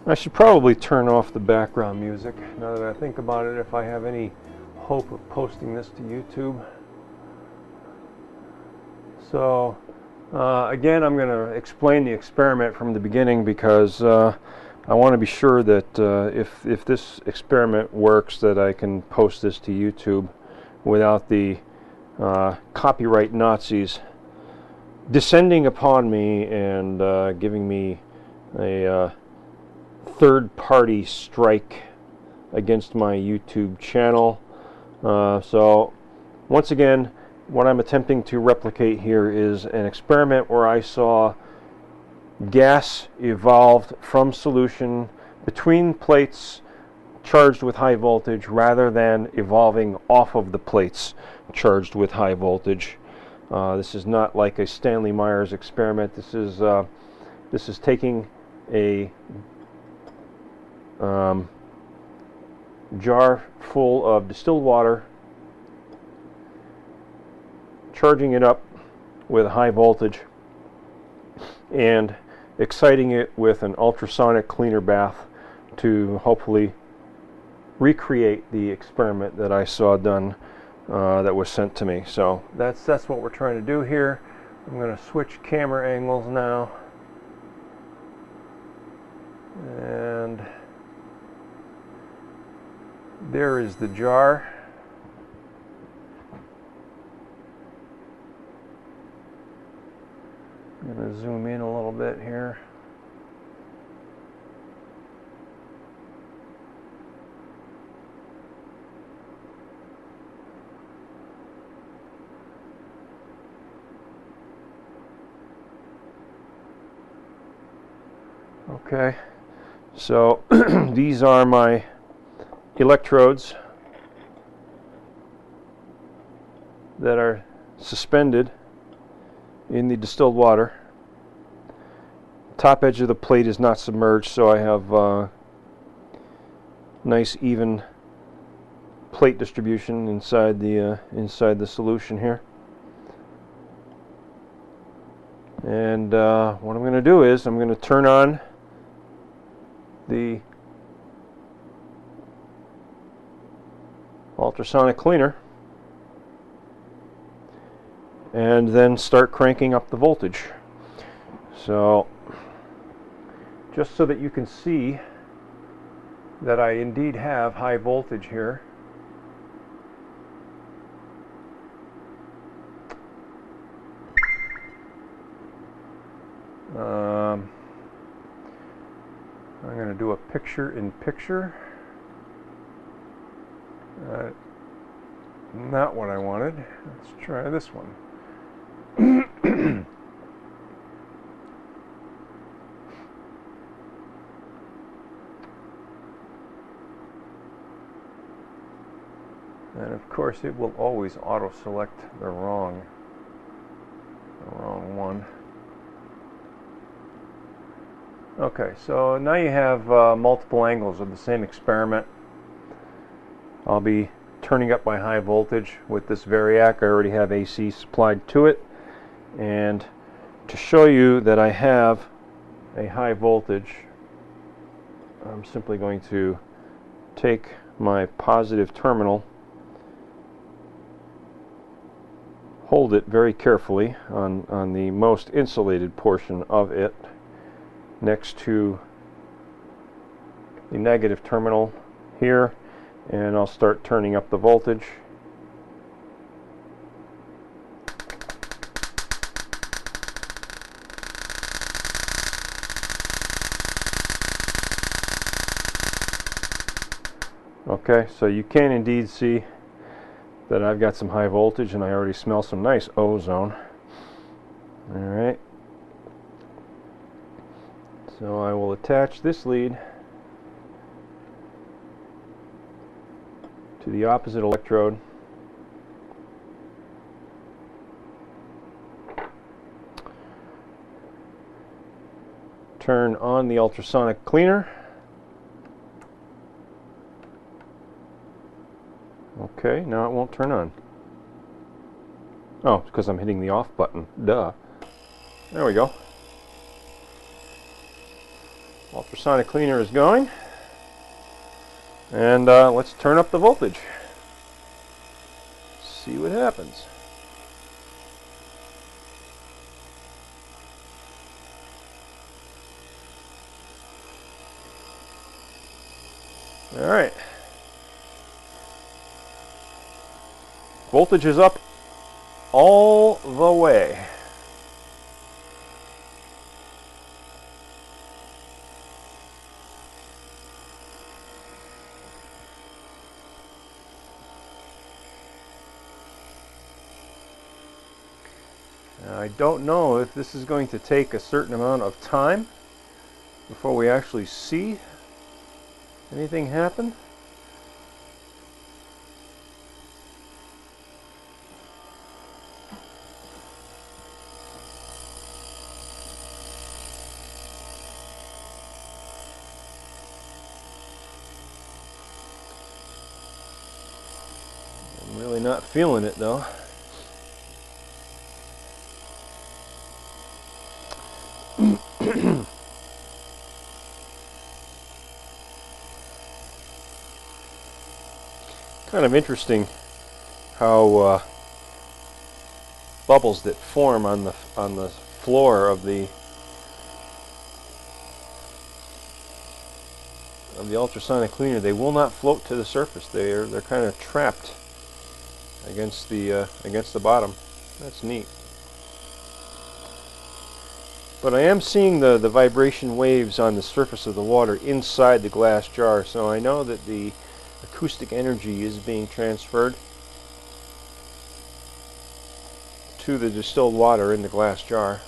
I should probably turn off the background music now that I think about it, if I have any hope of posting this to YouTube. So again, I'm going to explain the experiment from the beginning, because I want to be sure that if this experiment works, that I can post this to YouTube without the copyright Nazis descending upon me and giving me a third-party strike against my YouTube channel. So once again, what I'm attempting to replicate here is an experiment where I saw gas evolved from solution between plates charged with high voltage, rather than evolving off of the plates charged with high voltage. This is not like a Stanley Myers experiment. This is taking a jar full of distilled water, charging it up with high voltage, and exciting it with an ultrasonic cleaner bath to hopefully recreate the experiment that I saw done, that was sent to me. So that's what we're trying to do here. I'm going to switch camera angles now, and there is the jar. I'm going to zoom in a little bit here. Okay, so these are my electrodes that are suspended in the distilled water. Top edge of the plate is not submerged, so I have nice even plate distribution inside the solution here. And what I'm going to do is I'm going to turn on the ultrasonic cleaner and then start cranking up the voltage. So just so that you can see that I indeed have high voltage here, I'm going to do a picture-in-picture. Not what I wanted. Let's try this one. And of course it will always auto-select the wrong one. Okay, so now you have multiple angles of the same experiment. I'll be turning up my high voltage with this variac. I already have AC supplied to it, and to show you that I have a high voltage, I'm simply going to take my positive terminal, hold it very carefully on the most insulated portion of it, next to the negative terminal here, and I'll start turning up the voltage. Okay, so you can indeed see that I've got some high voltage, and I already smell some nice ozone. Alright, so I will attach this lead to the opposite electrode, turn on the ultrasonic cleaner. Okay, now it won't turn on. Oh, it's because I'm hitting the off button. Duh. There we go. Ultrasonic cleaner is going, and let's turn up the voltage. See what happens. All right. Voltage is up all the way. Now, I don't know if this is going to take a certain amount of time before we actually see anything happen. I'm really not feeling it though. Kind of interesting how bubbles that form on the floor of the ultrasonic cleaner. They will not float to the surface. They're kind of trapped against the bottom. That's neat. But I am seeing the vibration waves on the surface of the water inside the glass jar, so I know that the acoustic energy is being transferred to the distilled water in the glass jar.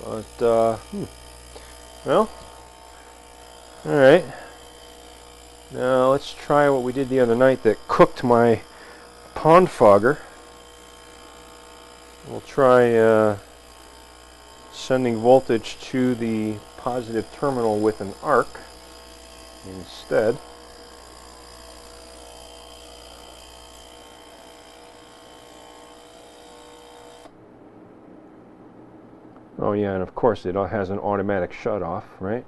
But, well, alright. Now let's try what we did the other night that cooked my pond fogger. We'll try sending voltage to the positive terminal with an arc instead. Oh yeah, and of course it has an automatic shut-off, right?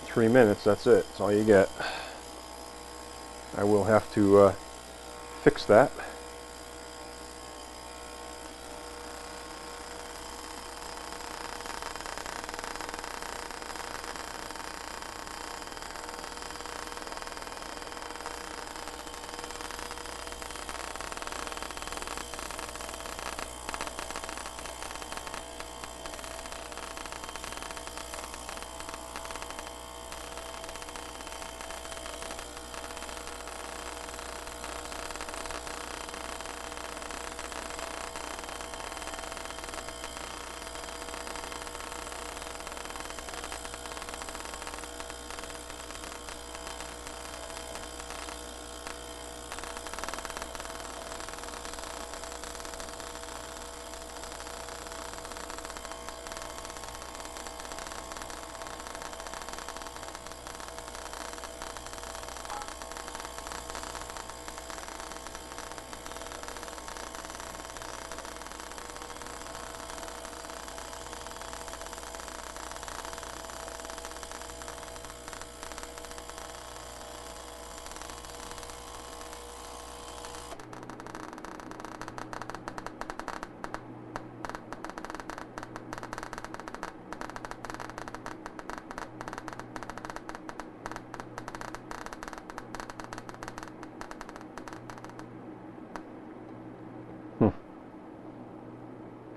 3 minutes, that's it. That's all you get. I will have to fix that.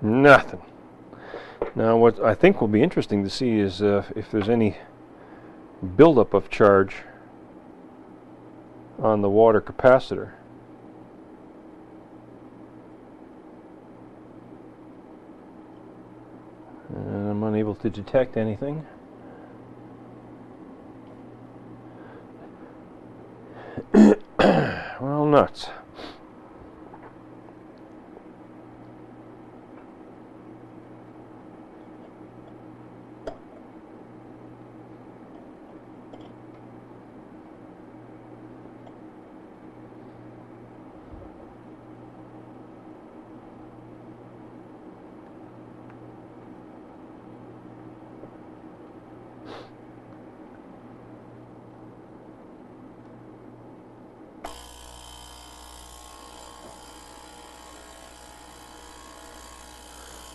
Nothing. Now what I think will be interesting to see is if there's any buildup of charge on the water capacitor. And I'm unable to detect anything. Well, nuts.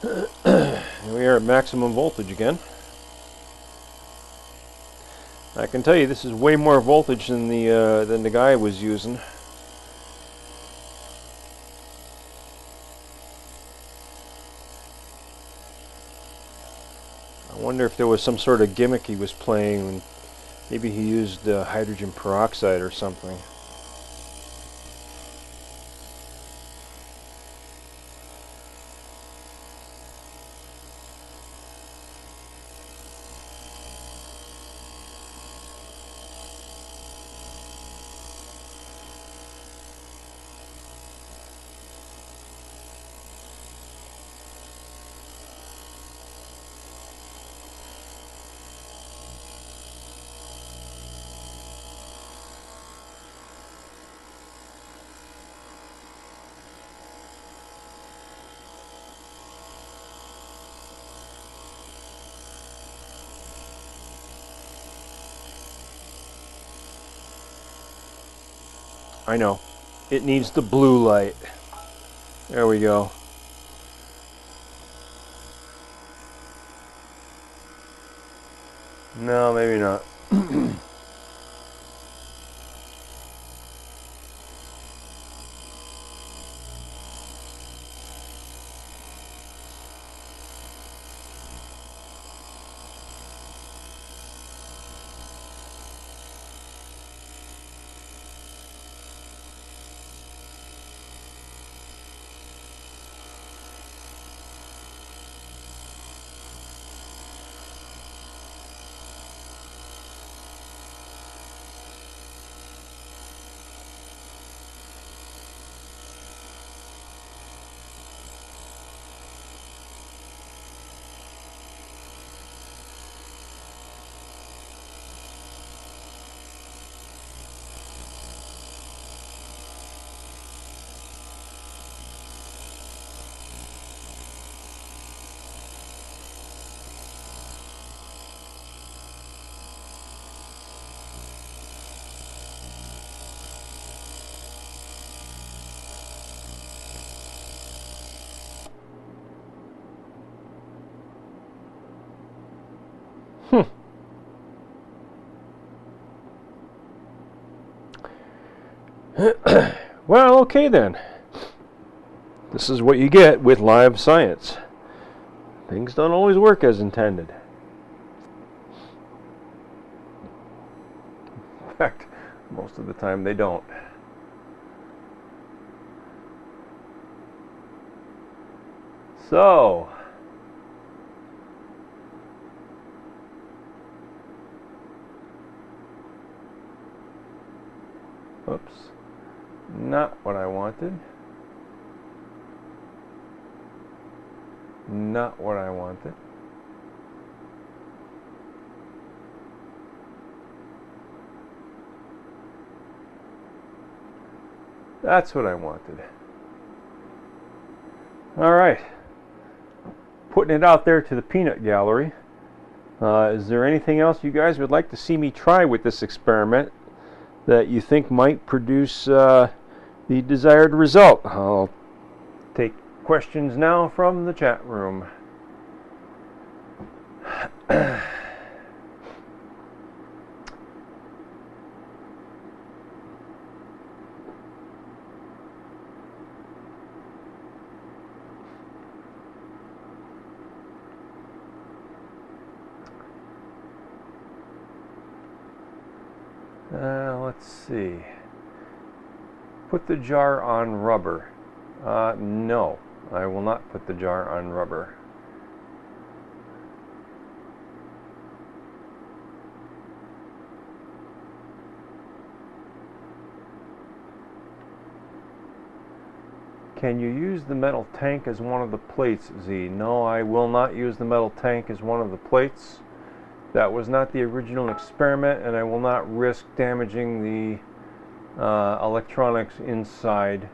We are at maximum voltage again. I can tell you this is way more voltage than the guy was using. I wonder if there was some sort of gimmick he was playing. Maybe he used hydrogen peroxide or something. I know. It needs the blue light. There we go. No, maybe not. Well, okay then. This is what you get with live science. Things don't always work as intended. In fact, most of the time they don't. So, oops, not what I wanted. Not what I wanted. That's what I wanted. All right. Putting it out there to the peanut gallery. Is there anything else you guys would like to see me try with this experiment that you think might produce the desired result? I'll take questions now from the chat room. Let's see. Put the jar on rubber. No, I will not put the jar on rubber. Can you use the metal tank as one of the plates, Z? No, I will not use the metal tank as one of the plates. That was not the original experiment, and I will not risk damaging the electronics inside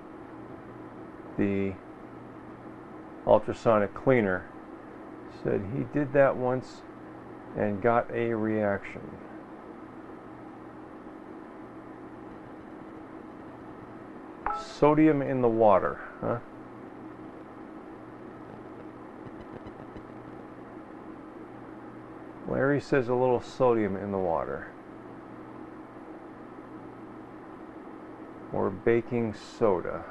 the ultrasonic cleaner. Said he did that once and got a reaction. Sodium in the water, huh? Larry says a little sodium in the water. Or baking soda.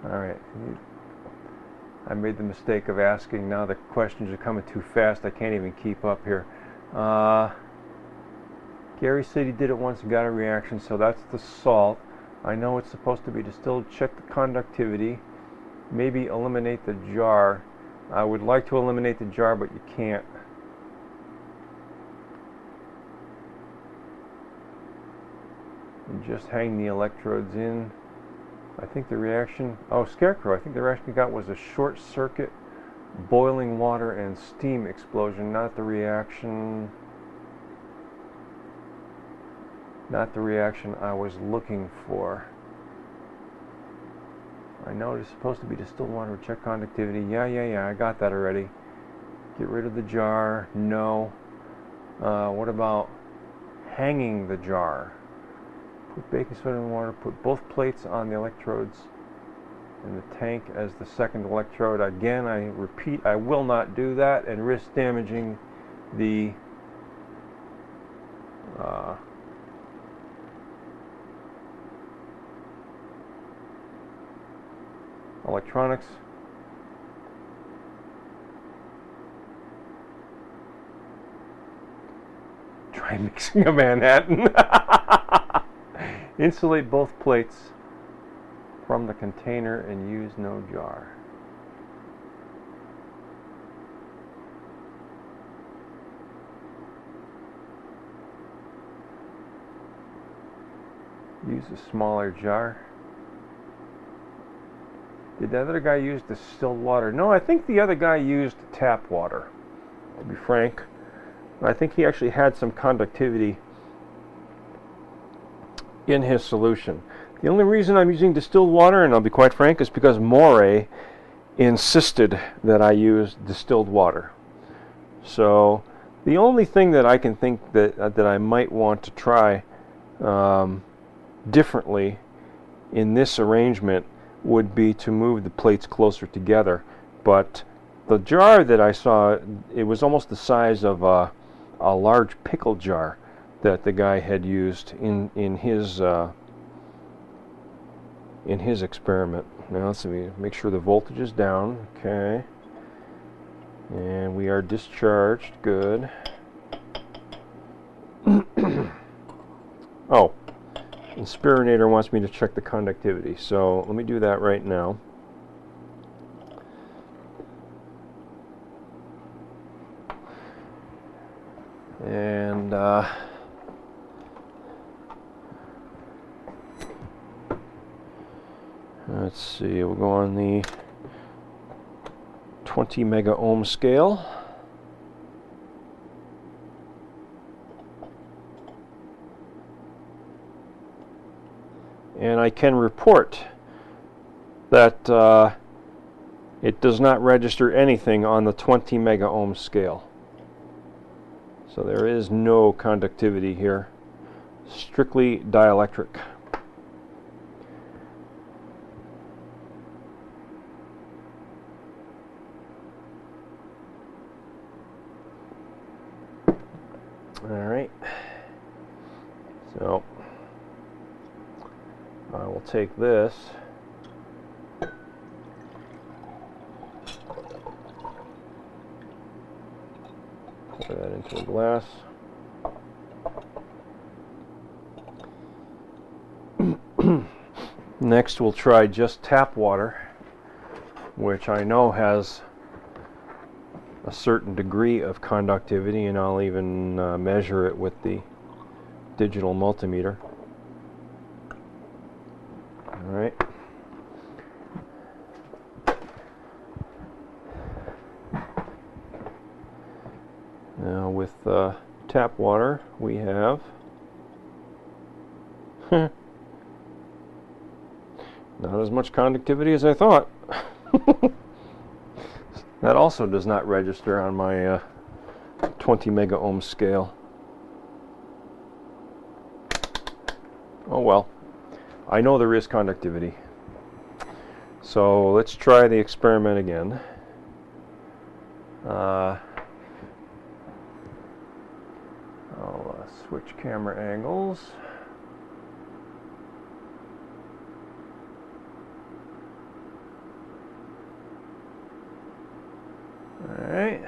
Alright, I made the mistake of asking. Now the questions are coming too fast. I can't even keep up here. Gary said he did it once and got a reaction, so that's the salt. I know it's supposed to be distilled. Check the conductivity. Maybe eliminate the jar. I would like to eliminate the jar, but you can't. And just hang the electrodes in. I think the reaction, Scarecrow, I think the reaction we got was a short circuit, boiling water, and steam explosion, not the reaction I was looking for. I know it's supposed to be distilled water. Check conductivity. Yeah, I got that already. Get rid of the jar. No. What about hanging the jar? Put baking soda in the water. Put both plates on the electrodes in the tank as the second electrode. Again, I repeat, I will not do that and risk damaging the electronics. Try mixing a Manhattan. Insulate both plates from the container and use no jar. Use a smaller jar. Did the other guy use distilled water? No, I think the other guy used tap water, to be frank. I think he actually had some conductivity in his solution. The only reason I'm using distilled water, and I'll be quite frank, is because Moray insisted that I use distilled water. So the only thing that I can think that I might want to try differently in this arrangement would be to move the plates closer together. But the jar that I saw, it was almost the size of a large pickle jar that the guy had used in his experiment. Now let's see, make sure the voltage is down. Okay, and we are discharged. Good. Oh, Inspirinator wants me to check the conductivity, so let me do that right now. And let's see, we'll go on the 20 mega ohm scale. And I can report that it does not register anything on the 20 mega ohm scale. So there is no conductivity here, strictly dielectric. Alright, so I will take this, pour that into a glass. Next we'll try just tap water, which I know has a certain degree of conductivity, and I'll even measure it with the digital multimeter. Alright. Now with tap water we have not as much conductivity as I thought. That also does not register on my 20 mega ohm scale. Oh well. I know there is conductivity. So let's try the experiment again. I'll switch camera angles. All right.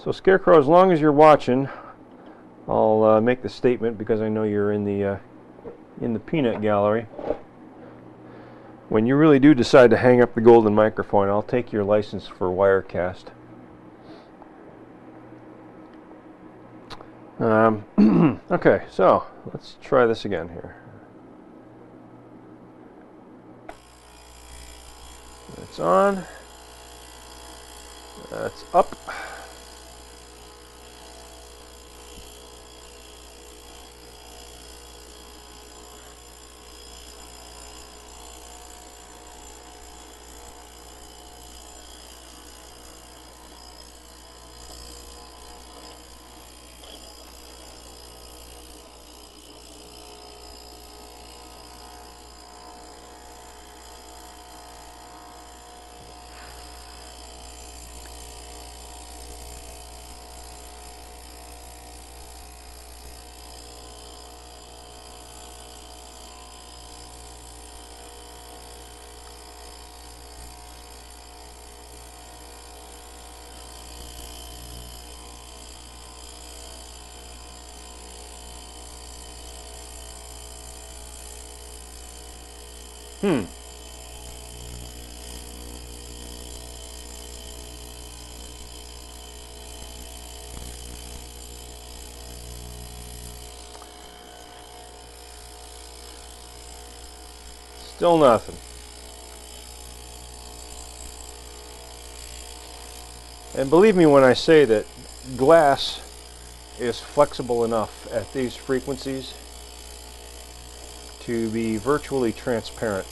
So Scarecrow, as long as you're watching, I'll make the statement because I know you're in the peanut gallery. When you really do decide to hang up the golden microphone, I'll take your license for Wirecast. Okay, so let's try this again here. It's on. That's up. Still nothing. And believe me when I say that glass is flexible enough at these frequencies to be virtually transparent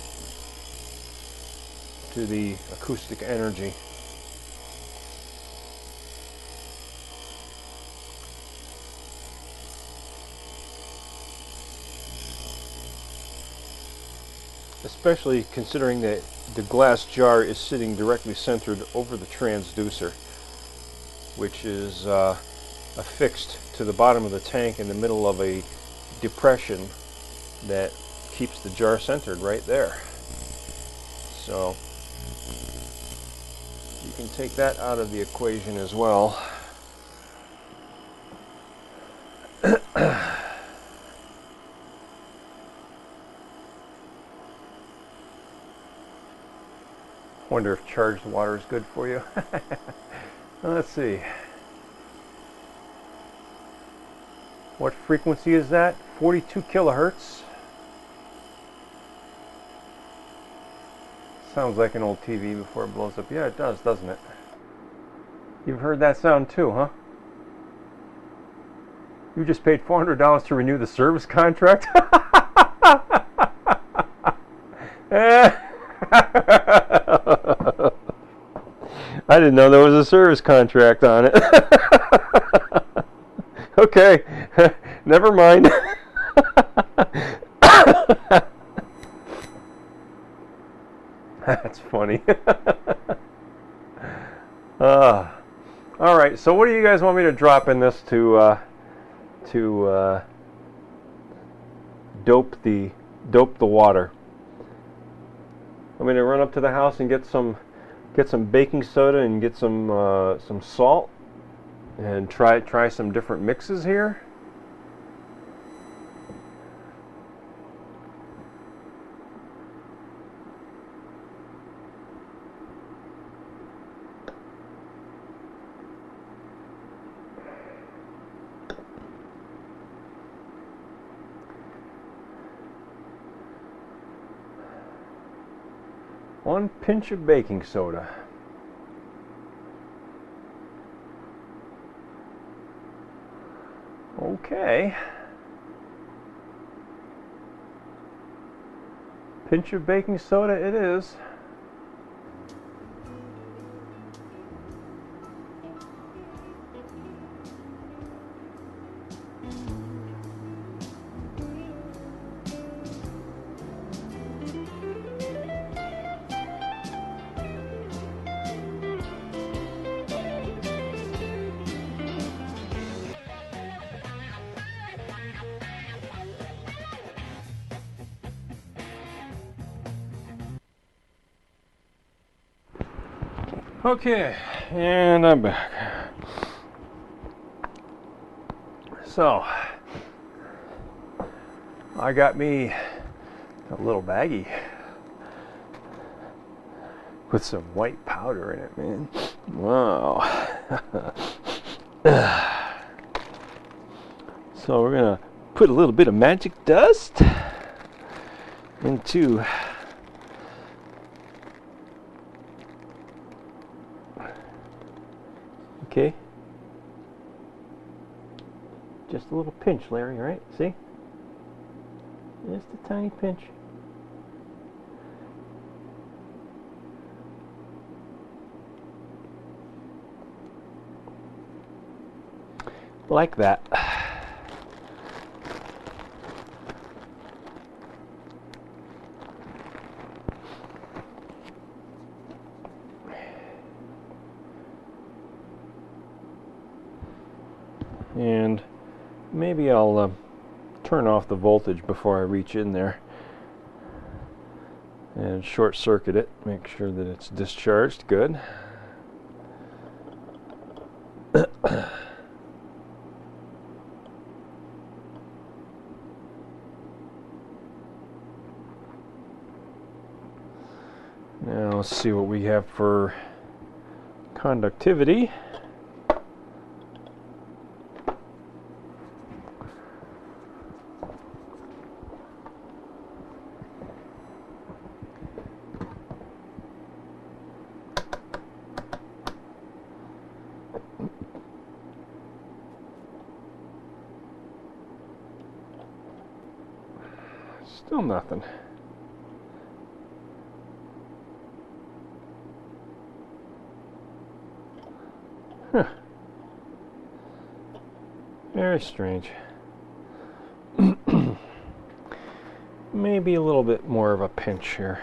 to the acoustic energy. Especially considering that the glass jar is sitting directly centered over the transducer, which is affixed to the bottom of the tank in the middle of a depression that keeps the jar centered right there. So you can take that out of the equation as well. Wonder if charged water is good for you. Let's see. What frequency is that? 42 kilohertz. Sounds like an old TV before it blows up. Yeah, it does, doesn't it? You've heard that sound too, huh? You just paid $400 to renew the service contract? I didn't know there was a service contract on it. Okay, never mind. That's funny. All right, so what do you guys want me to drop in this to dope the water? I'm going to run up to the house and get some baking soda and get some salt and try some different mixes here. One pinch of baking soda. Okay. Pinch of baking soda it is. Okay, and I'm back. So, I got me a little baggie with some white powder in it, man. Wow. So we're gonna put a little bit of magic dust into okay. Just a little pinch, Larry, right? See? Just a tiny pinch. Like that. And maybe I'll turn off the voltage before I reach in there and short circuit it, make sure that it's discharged good. Now let's see what we have for conductivity. Still nothing. Huh. Very strange. Maybe a little bit more of a pinch here.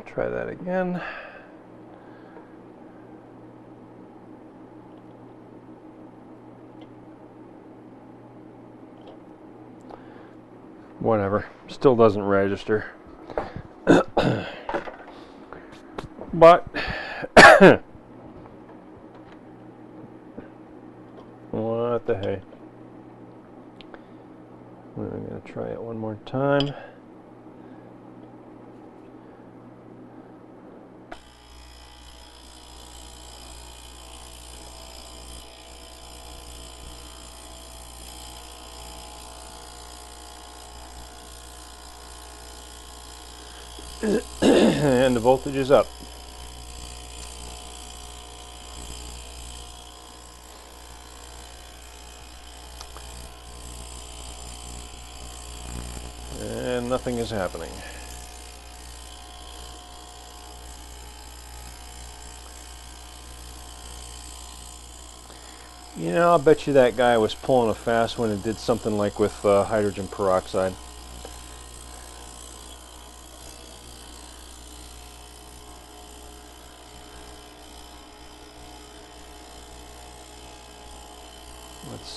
Try that again. Whatever, still doesn't register. But what the hey? We're going to try it one more time. And the voltage is up. And nothing is happening. You know, I'll bet you that guy was pulling a fast one and did something like with hydrogen peroxide.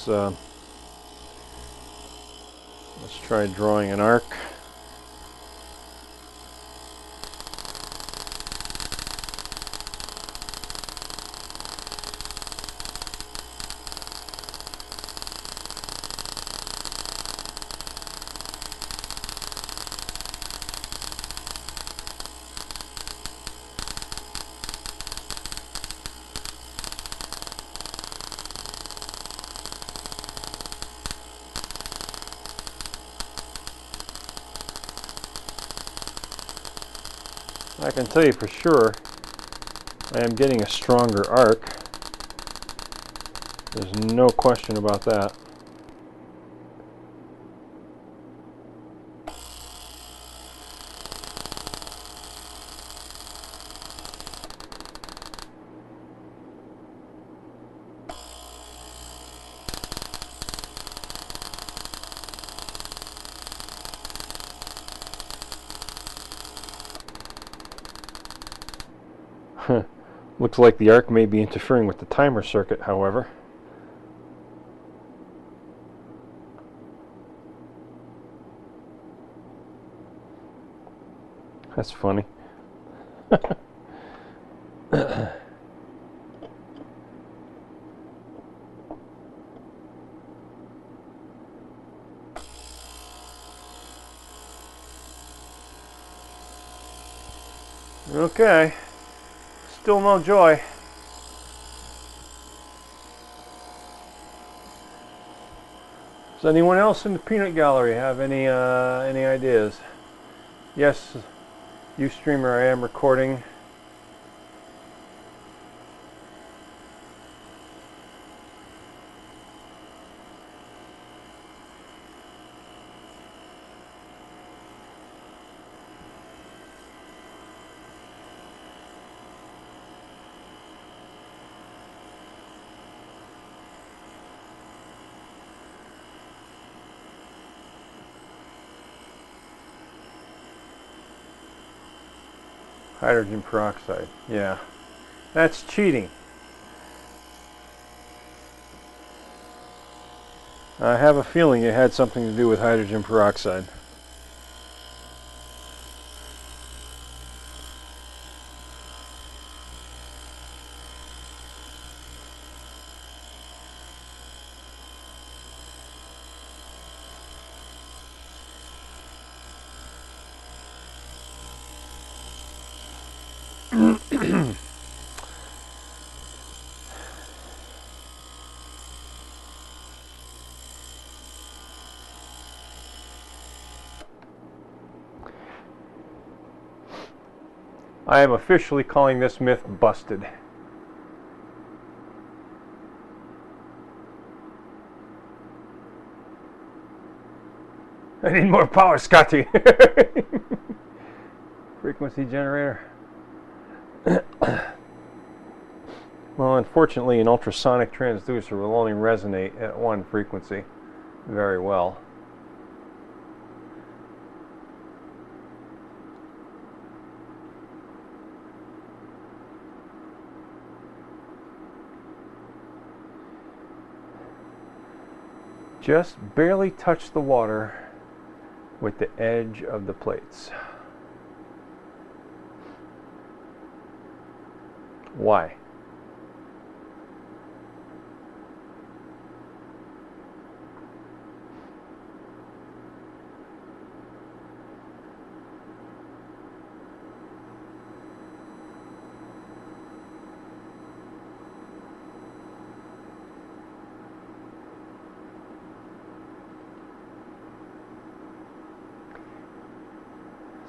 Let's try drawing an arc. I can tell you for sure I am getting a stronger arc. There's no question about that. Looks like the arc may be interfering with the timer circuit, however. That's funny. Okay. Still no joy. Does anyone else in the peanut gallery have any ideas? Yes, UStream, I am recording. Hydrogen peroxide. Yeah, that's cheating. I have a feeling it had something to do with hydrogen peroxide. I am officially calling this myth busted. I need more power, Scotty. Frequency generator. Well, unfortunately, an ultrasonic transducer will only resonate at one frequency very well. Just barely touch the water with the edge of the plates. Why?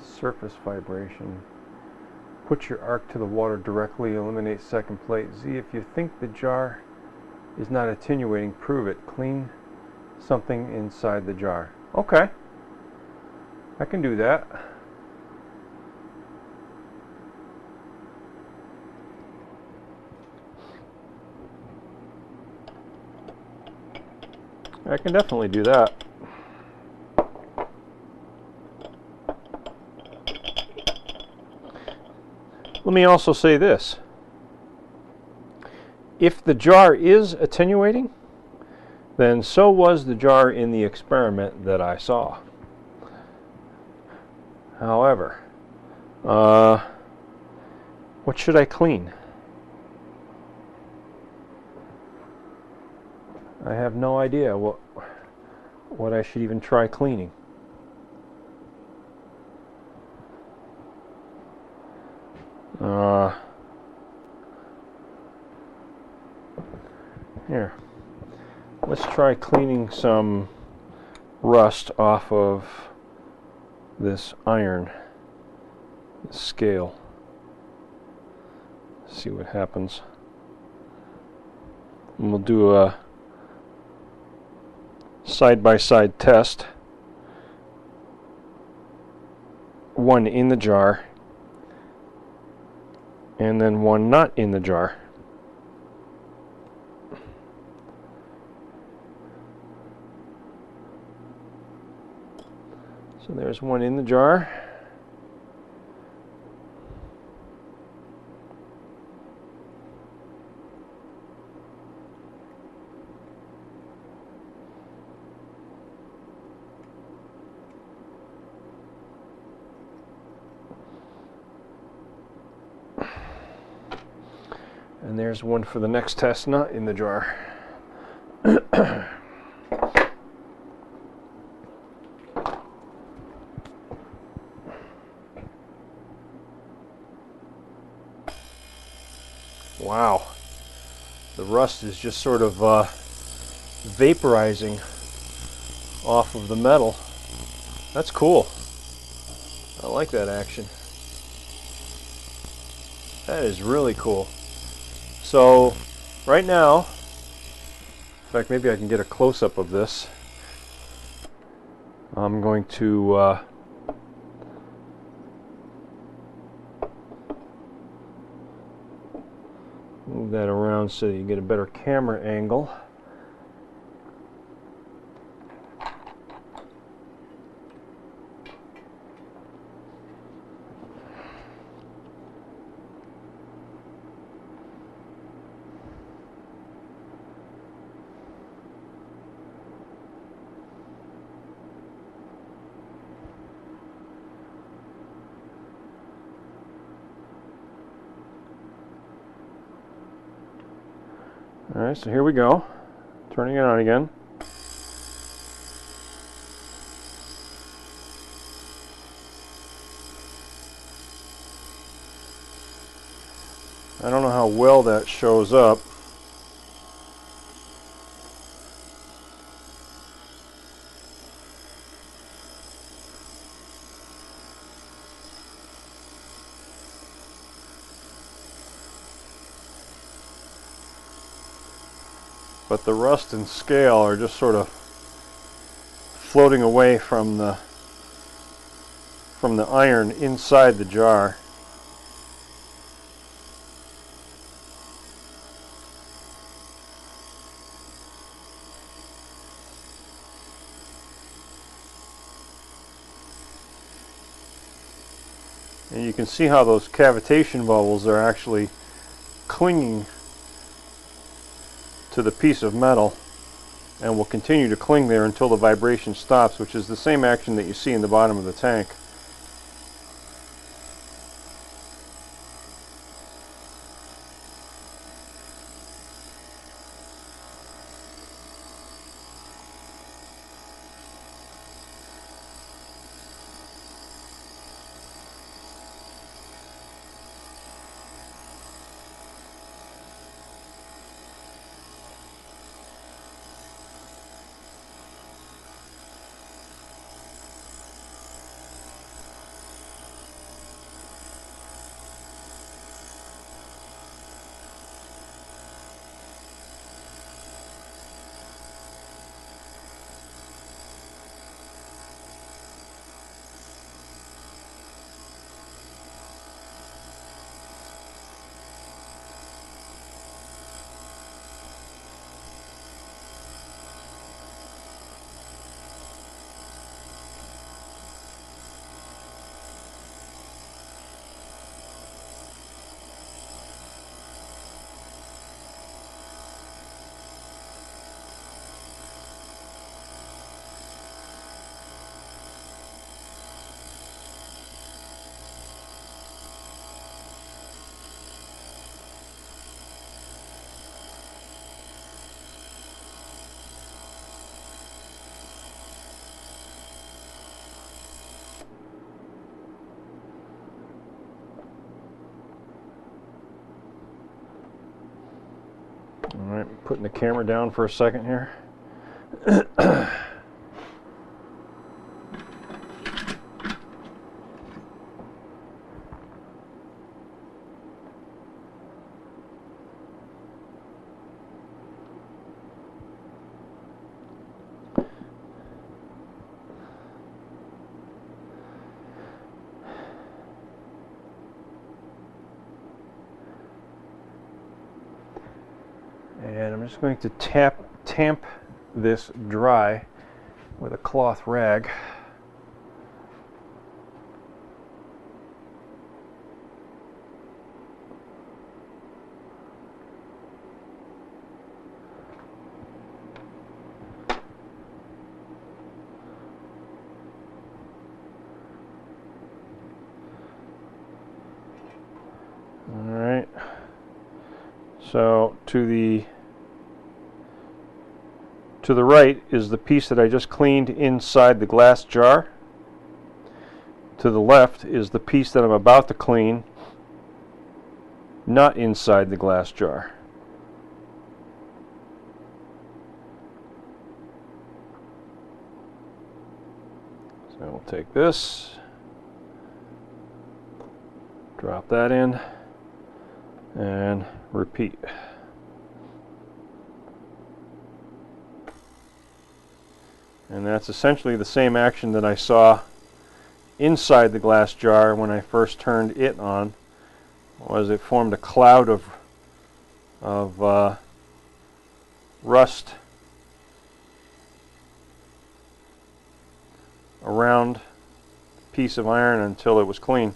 Surface vibration. Put your arc to the water directly, eliminate second plate. Z, if you think the jar is not attenuating, prove it. Clean something inside the jar. Okay. I can do that. I can definitely do that. Let me also say this. If the jar is attenuating, then so was the jar in the experiment that I saw. However, what should I clean? I have no idea what I should even try cleaning. Here, let's try cleaning some rust off of this iron, this scale. See what happens. And we'll do a side-by-side test. One in the jar, and then one not in the jar. So there's one in the jar. And there's one for the next test not in the jar. Wow, the rust is just sort of vaporizing off of the metal. That's cool. I like that action. That is really cool. So right now, in fact, maybe I can get a close-up of this. I'm going to move that around so you get a better camera angle. Alright, so here we go. Turning it on again. I don't know how well that shows up. But the rust and scale are just sort of floating away from the iron inside the jar. And you can see how those cavitation bubbles are actually clinging to the piece of metal and will continue to cling there until the vibration stops, which is the same action that you see in the bottom of the tank. Alright, putting the camera down for a second here. I'm just going to tamp this dry with a cloth rag. Alright, so to the right is the piece that I just cleaned inside the glass jar. To the left is the piece that I'm about to clean, not inside the glass jar. So we'll take this, drop that in, and repeat. And that's essentially the same action that I saw inside the glass jar when I first turned it on. Was it formed a cloud of rust around the piece of iron until it was clean.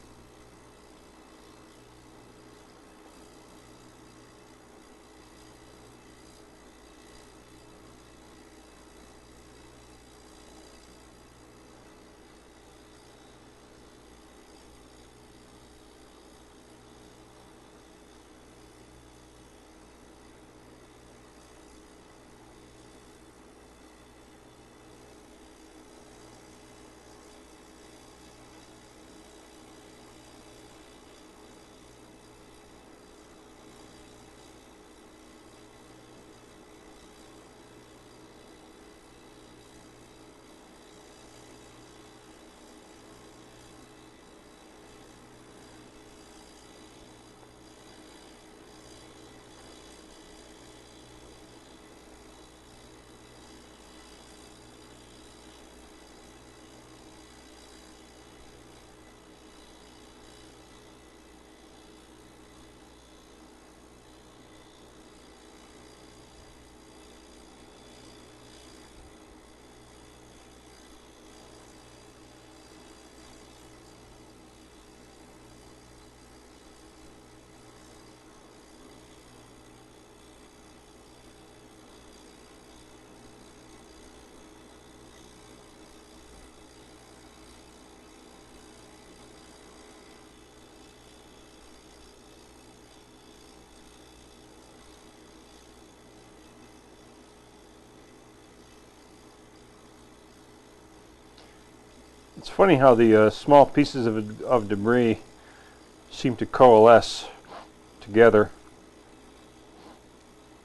It's funny how the small pieces of debris seem to coalesce together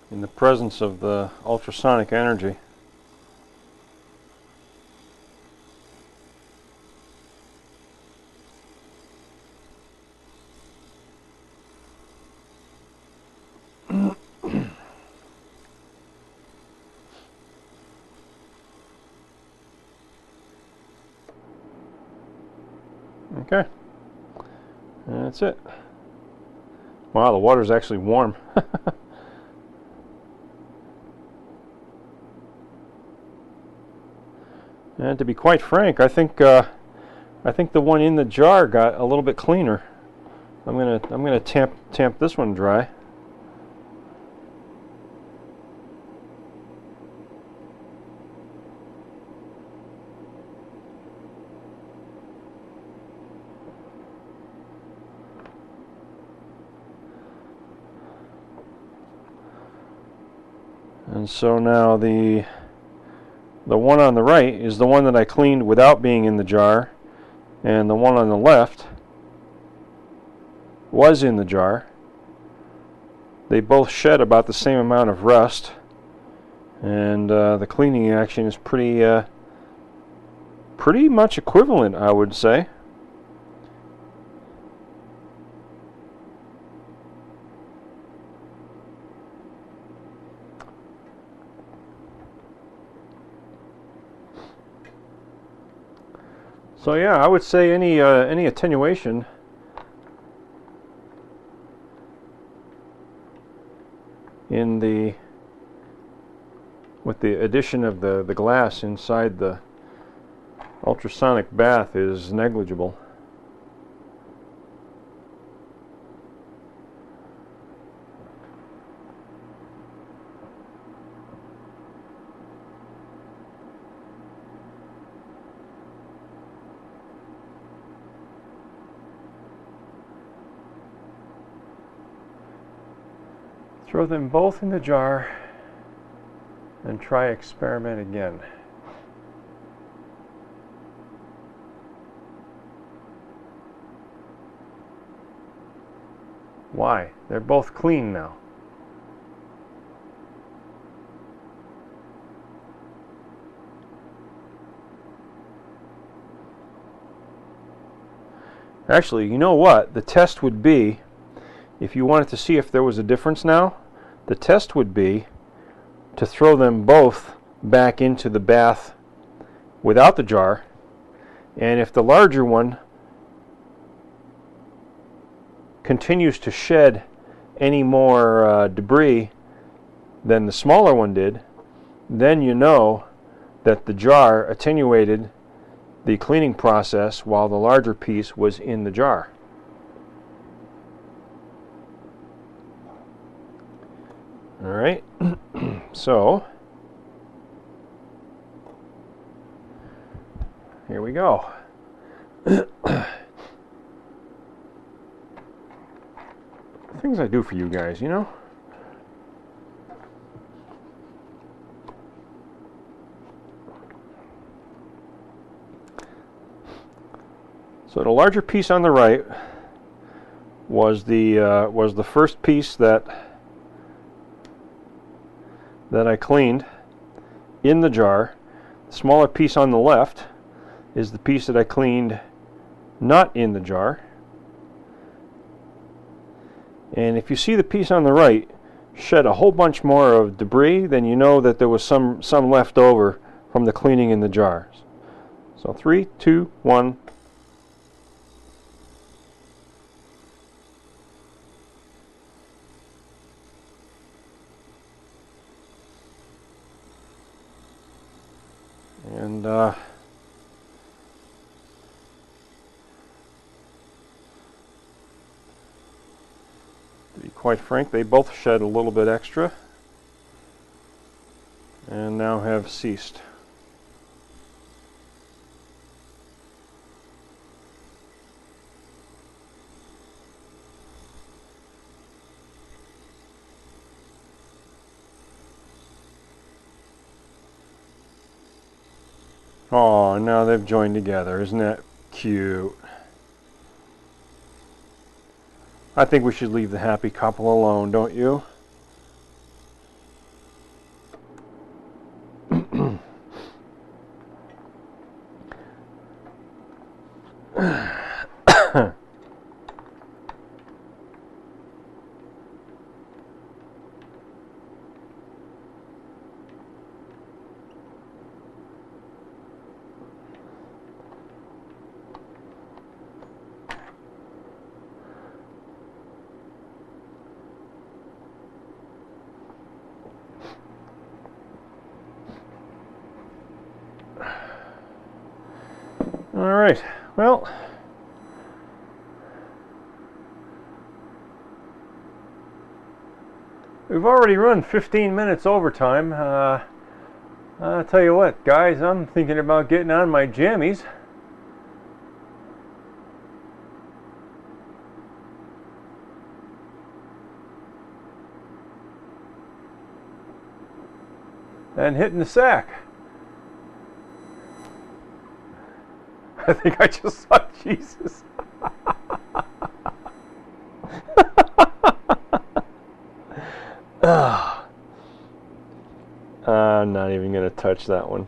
in the presence of the ultrasonic energy. Okay, and that's it. Wow, the water's actually warm. And to be quite frank, I think the one in the jar got a little bit cleaner. I'm gonna tamp this one dry. And so now the one on the right is the one that I cleaned without being in the jar, and the one on the left was in the jar. They both shed about the same amount of rust, and the cleaning action is pretty much equivalent, I would say. So yeah, I would say any attenuation in the with the addition of the glass inside the ultrasonic bath is negligible. Throw them both in the jar and try experiment again. Why? They're both clean now. Actually, you know what? The test would be, if you wanted to see if there was a difference now, the test would be to throw them both back into the bath without the jar, and if the larger one continues to shed any more debris than the smaller one did, then you know that the jar attenuated the cleaning process while the larger piece was in the jar. All right, so here we go. Things I do for you guys, you know? So the larger piece on the right was the first piece that I cleaned in the jar. The smaller piece on the left is the piece that I cleaned not in the jar. And if you see the piece on the right shed a whole bunch more of debris, then you know that there was some left over from the cleaning in the jars. So 3, 2, 1. And to be quite frank, they both shed a little bit extra and now have ceased. Oh, now they've joined together. Isn't that cute? I think we should leave the happy couple alone, don't you? All right, well, we've already run 15 minutes overtime. I'll tell you what, guys, I'm thinking about getting on my jammies. And hitting the sack. I think I just saw Jesus. I'm not even going to touch that one.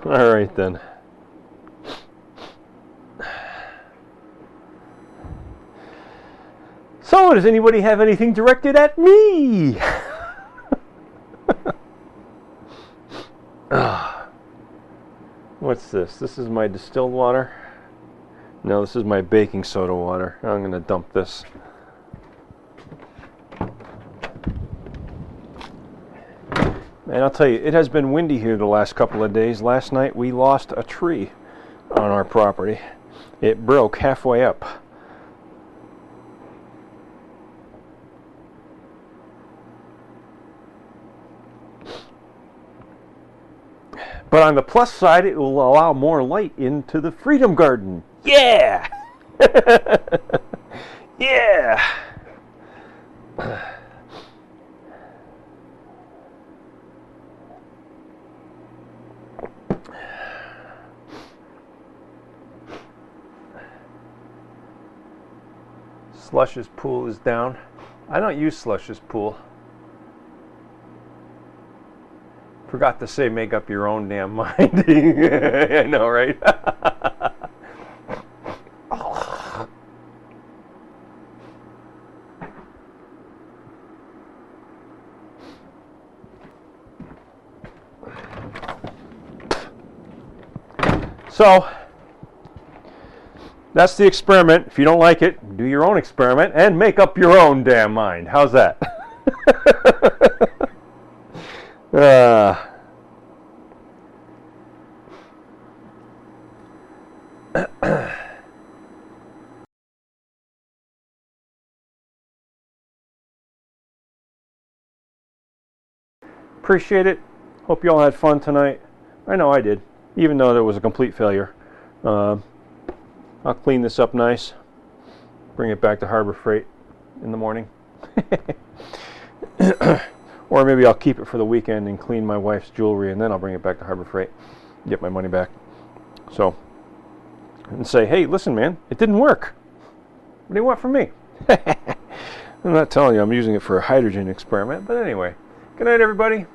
All right then. So, does anybody have anything directed at me? What's this? This is my distilled water. No, this is my baking soda water. I'm going to dump this. And I'll tell you, it has been windy here the last couple of days. Last night we lost a tree on our property. It broke halfway up. But on the plus side, it will allow more light into the Freedom Garden. Yeah! Yeah! Slush's pool is down. I don't use Slush's pool. Forgot to say make up your own damn mind. I know, right? So, that's the experiment. If you don't like it, do your own experiment and make up your own damn mind. How's that? Appreciate it. Hope you all had fun tonight. I know I did, even though it was a complete failure. I'll clean this up nice, bring it back to Harbor Freight in the morning. Or maybe I'll keep it for the weekend and clean my wife's jewelry, and then I'll bring it back to Harbor Freight, get my money back. So, and say, hey, listen, man, it didn't work. What do you want from me? I'm not telling you I'm using it for a hydrogen experiment, but anyway. Good night, everybody.